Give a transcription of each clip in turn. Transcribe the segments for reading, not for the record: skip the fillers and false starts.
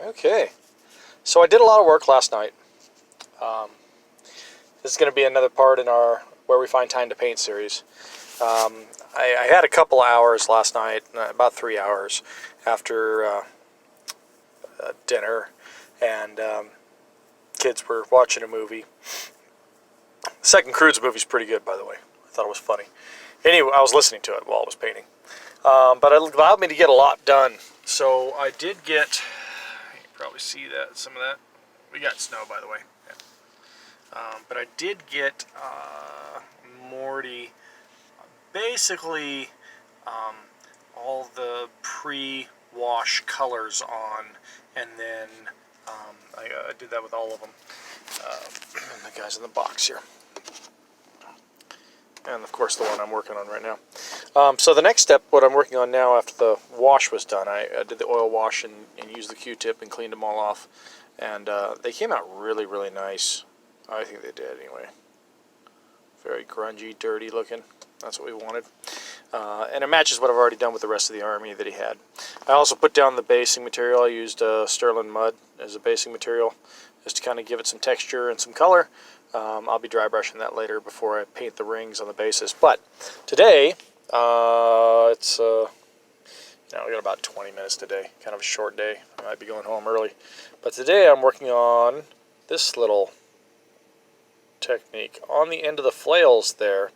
Okay, so I did a lot of work last night. Um, this is going to be another part in our Where We Find Time to Paint series. I had a couple hours last night, about 3 hours, after dinner, and kids were watching a movie. The Second Cruise movie's pretty good, by the way. I thought it was funny. Anyway, I was listening to it while I was painting. But it allowed me to get a lot done. So I did get, you can probably see that, some of that. We got snow, by the way. Yeah. But I did get Morty basically all the pre-wash colors on, and then I did that with all of them. The guys in the box here. And of course the one I'm working on right now. So the next step, what I'm working on now after the wash was done, I did the oil wash and used the Q-tip and cleaned them all off. And they came out really, really nice. I think they did anyway. Very grungy, dirty looking. That's what we wanted. And it matches what I've already done with the rest of the army that he had. I also put down the basing material. I used sterling mud as a basing material just to kind of give it some texture and some color. I'll be dry brushing that later before I paint the rings on the bases. But today, it's we got about 20 minutes today. Kind of a short day. I might be going home early. But today I'm working on this little technique. On the end of the flails there,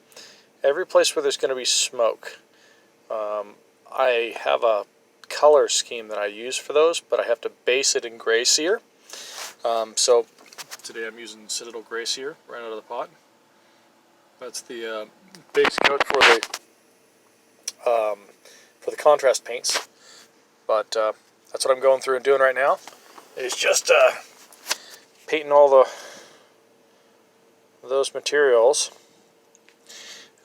every place where there's going to be smoke, I have a color scheme that I use for those, but I have to base it in gray sear. So today I'm using Citadel Gray Sear right out of the pot. That's the base coat for the contrast paints. But that's what I'm going through and doing right now. Is just painting all those materials.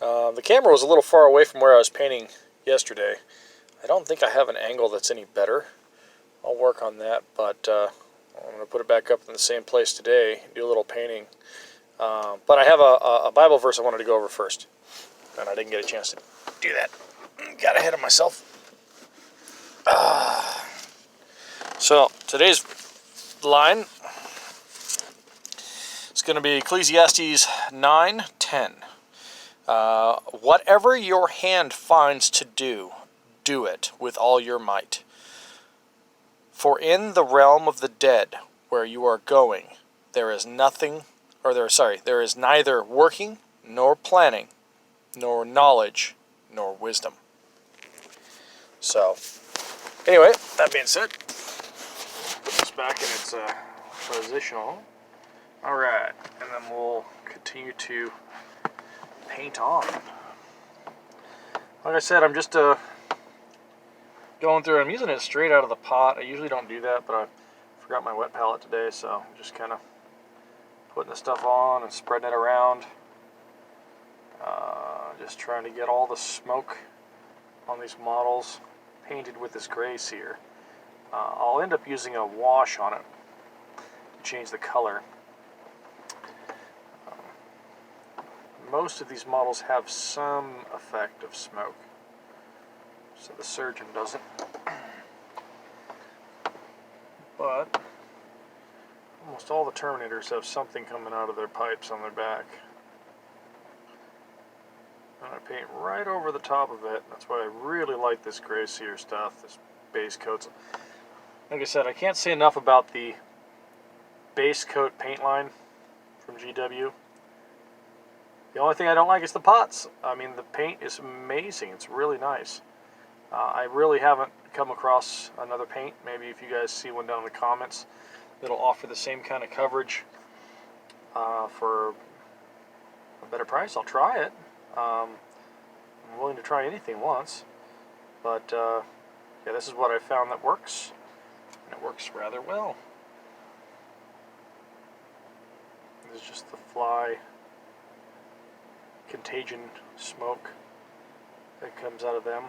The camera was a little far away from where I was painting yesterday. I don't think I have an angle that's any better. I'll work on that, but I'm going to put it back up in the same place today, do a little painting. But I have a Bible verse I wanted to go over first, and I didn't get a chance to do that. Got ahead of myself. So today's line is going to be Ecclesiastes 9:10. Whatever your hand finds to do, do it with all your might. For in the realm of the dead, where you are going, there is neither working, nor planning, nor knowledge, nor wisdom. So, anyway, that being said, put this back in its positional. Alright, and then we'll continue to paint on. Like I said, I'm just going through. I'm using it straight out of the pot. I usually don't do that, but I forgot my wet palette today, so I'm just kind of putting the stuff on and spreading it around. Just trying to get all the smoke on these models painted with this gray sear. I'll end up using a wash on it to change the color. Most of these models have some effect of smoke, so the surgeon doesn't. But almost all the Terminators have something coming out of their pipes on their back. And I paint right over the top of it. That's why I really like this gray sear stuff, this base coats. Like I said, I can't say enough about the base coat paint line from GW. The only thing I don't like is the pots. I mean, the paint is amazing. It's really nice. I really haven't come across another paint. Maybe if you guys see one down in the comments that'll offer the same kind of coverage for a better price, I'll try it. I'm willing to try anything once. But, yeah, this is what I found that works. And it works rather well. This is just the fly contagion smoke that comes out of them.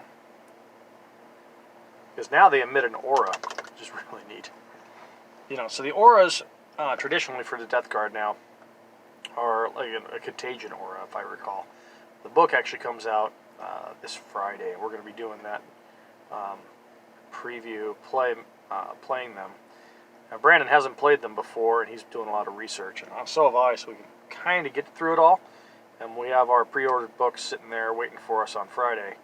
Because now they emit an aura, which is really neat. So the auras, traditionally for the deathguard now, are like a contagion aura, if I recall. The book actually comes out this Friday. We're going to be doing that preview, playing them. Now, Brandon hasn't played them before, and he's doing a lot of research, and so have I, so we can kind of get through it all. And we have our pre-ordered books sitting there waiting for us on Friday.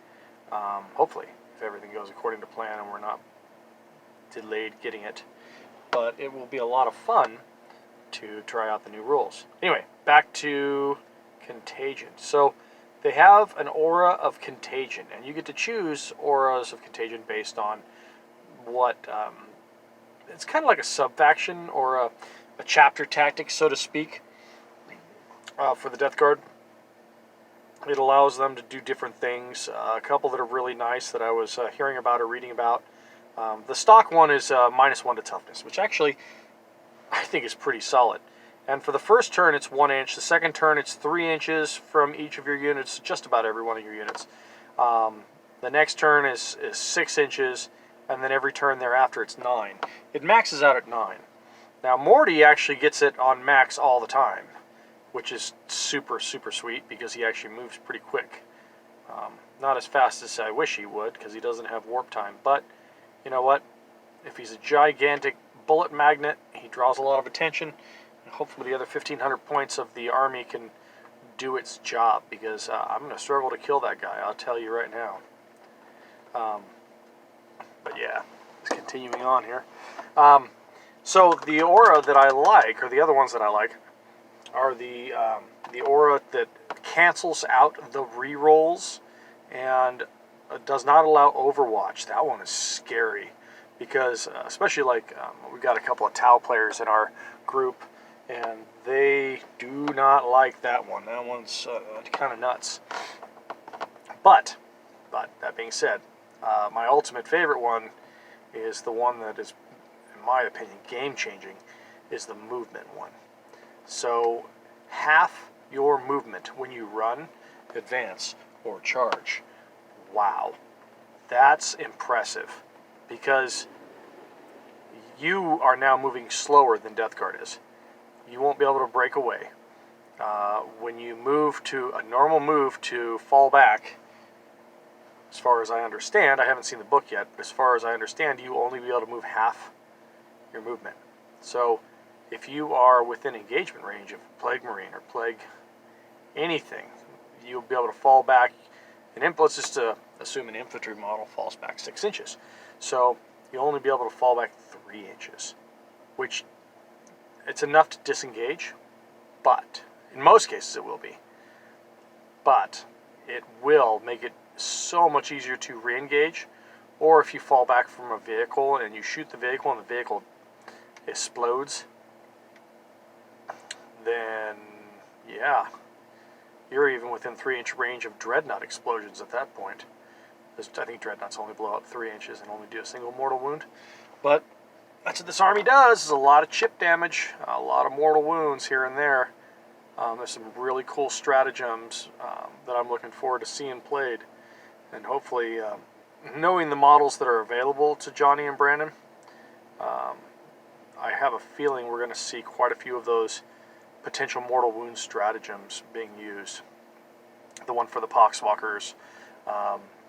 Hopefully, if everything goes according to plan and we're not delayed getting it. But it will be a lot of fun to try out the new rules. Anyway, back to Contagion. So they have an aura of Contagion, and you get to choose auras of Contagion based on what... it's kind of like a sub-faction or a chapter tactic, so to speak, for the Deathguard. It allows them to do different things. A couple that are really nice that I was hearing about or reading about. The stock one is -1 to toughness, which actually I think is pretty solid. And for the first turn, it's 1 inch. The second turn, it's 3 inches from each of your units, just about every one of your units. The next turn is 6 inches, and then every turn thereafter, it's 9. It maxes out at 9. Now, Morty actually gets it on max all the time, which is super, super sweet because he actually moves pretty quick. Not as fast as I wish he would because he doesn't have warp time. But you know what? If he's a gigantic bullet magnet, he draws a lot of attention. And hopefully the other 1,500 points of the army can do its job because I'm going to struggle to kill that guy. I'll tell you right now. But yeah, just continuing on here. So the aura that I like, or the other ones that I like, are the aura that cancels out the rerolls and does not allow Overwatch. That one is scary because, especially like we've got a couple of Tau players in our group, and they do not like that one. That one's kind of nuts. But that being said, my ultimate favorite one is the one that is, in my opinion, game-changing, is the movement one. So half your movement when you run, advance, or charge. Wow. That's impressive because you are now moving slower than Deathguard is. You won't be able to break away. When you move to a normal move to fall back, as far as I understand, I haven't seen the book yet, but as far as I understand, you only be able to move half your movement. So if you are within engagement range of Plague Marine or Plague anything, you'll be able to fall back. Let's just assume an infantry model falls back 6 inches. So you'll only be able to fall back 3 inches, which it's enough to disengage, but in most cases it will be. But it will make it so much easier to re-engage, or if you fall back from a vehicle and you shoot the vehicle and the vehicle explodes, then yeah, you're even within 3-inch range of Dreadnought explosions at that point. I think Dreadnoughts only blow up 3 inches and only do a single mortal wound. But that's what this army does, is a lot of chip damage, a lot of mortal wounds here and there. There's some really cool stratagems that I'm looking forward to seeing played. And hopefully, knowing the models that are available to Johnny and Brandon, I have a feeling we're going to see quite a few of those potential mortal wound stratagems being used. The one for the Poxwalkers,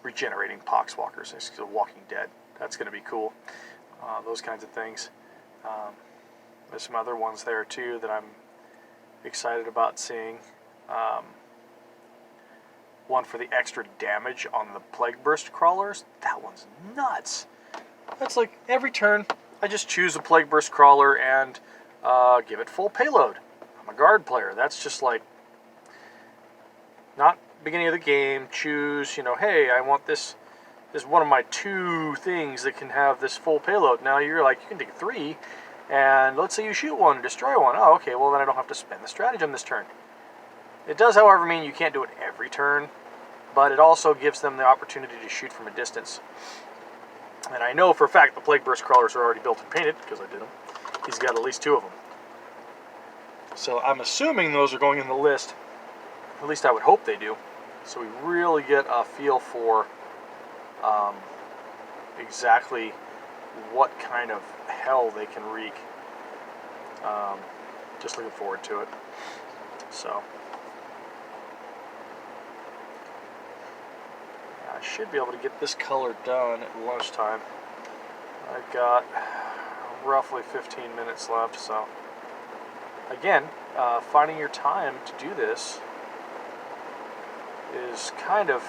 regenerating Poxwalkers, it's the Walking Dead. That's going to be cool. Those kinds of things. There's some other ones there too that I'm excited about seeing. One for the extra damage on the Plague Burst Crawlers. That one's nuts. That's like every turn I just choose a Plague Burst Crawler and give it full payload. I'm a guard player. That's just like, not beginning of the game, choose, hey, I want this is one of my 2 things that can have this full payload. Now you're like, you can take 3, and let's say you shoot one and destroy one. Oh, okay, well then I don't have to spend the stratagem this turn. It does, however, mean you can't do it every turn, but it also gives them the opportunity to shoot from a distance. And I know for a fact the Plague Burst Crawlers are already built and painted, because I did them. He's got at least 2 of them. So I'm assuming those are going in the list. At least I would hope they do. So we really get a feel for exactly what kind of hell they can wreak. Just looking forward to it. So I should be able to get this color done at lunchtime. I've got roughly 15 minutes left. So again, finding your time to do this is kind of,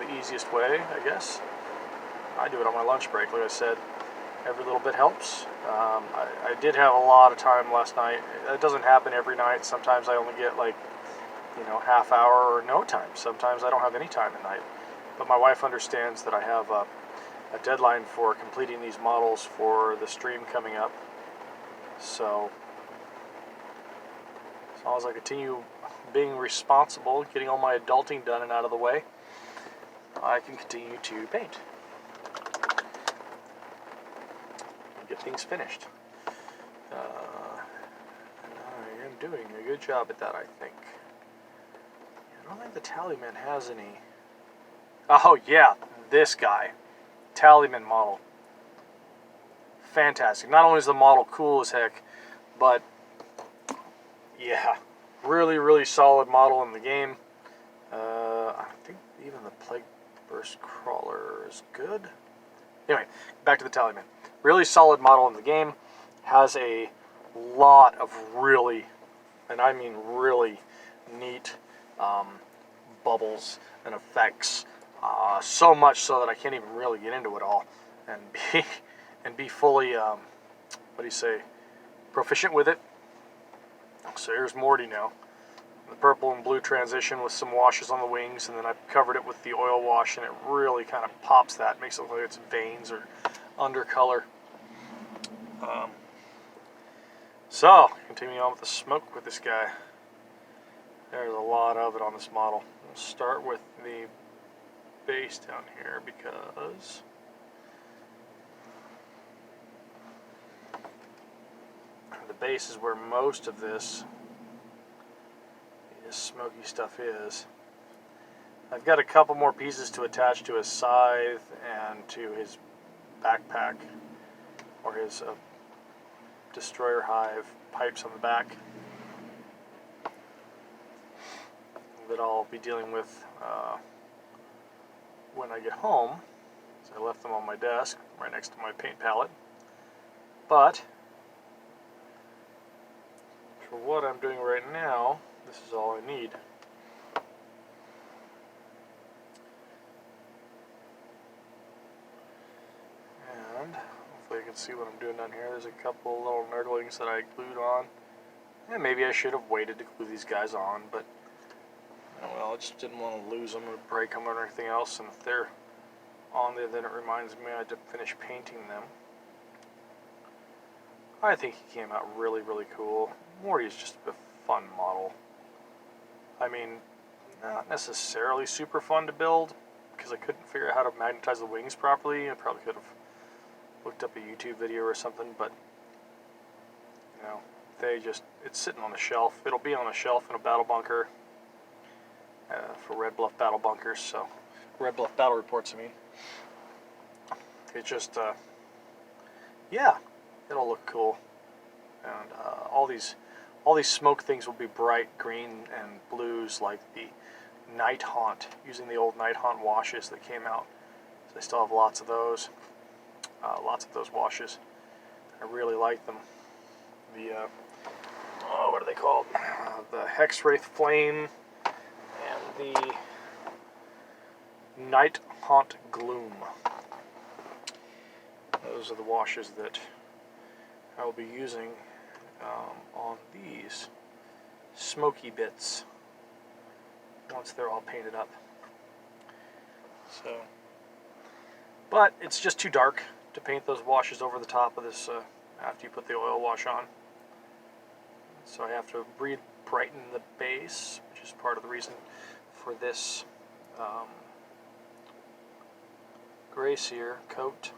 the easiest way, I guess. I do it on my lunch break. Like I said, every little bit helps. I did have a lot of time last night. It doesn't happen every night. Sometimes I only get like, half hour or no time. Sometimes I don't have any time at night. But my wife understands that I have a deadline for completing these models for the stream coming up. So as long as I continue being responsible, getting all my adulting done and out of the way, I can continue to paint and get things finished. And I am doing a good job at that, I think. I don't think the Tallyman has any. Oh yeah, this guy. Tallyman model. Fantastic. Not only is the model cool as heck, but yeah, really, really solid model in the game. I think even the Plague Burst Crawler is good. Anyway, back to the Tallyman. Really solid model in the game. Has a lot of really, and I mean really, neat bubbles and effects. So much so that I can't even really get into it all and be fully, proficient with it. So here's Morty now. The purple and blue transition with some washes on the wings, and then I covered it with the oil wash, and it really kind of pops that, makes it look like it's veins or undercolor. So, continuing on with the smoke with this guy. There's a lot of it on this model. We'll start with the base down here because the base is where most of this smoky stuff is. I've got a couple more pieces to attach to his scythe and to his backpack or his destroyer hive pipes on the back that I'll be dealing with when I get home. So I left them on my desk right next to my paint palette. But for what I'm doing right now, this is all I need. And hopefully you can see what I'm doing down here. There's a couple little nurglings that I glued on. And maybe I should have waited to glue these guys on, but well, I just didn't want to lose them or break them or anything else. And if they're on there, then it reminds me I had to finish painting them. I think he came out really, really cool. Morty's just a fun model. I mean, not necessarily super fun to build because I couldn't figure out how to magnetize the wings properly. I probably could have looked up a YouTube video or something, but it's sitting on a shelf. It'll be on a shelf in a battle bunker for Red Bluff battle bunkers. So Red Bluff battle reports, I mean. It just, yeah, it'll look cool, and all these smoke things will be bright green and blues like the Night Haunt, using the old Night Haunt washes that came out. So I still have lots of those washes. I really like them. The what are they called? The Hex Wraith Flame and the Night Haunt Gloom. Those are the washes that I will be using on these smoky bits once they're all painted up. So, but it's just too dark to paint those washes over the top of this after you put the oil wash on. So I have to brighten the base, which is part of the reason for this gray sear coat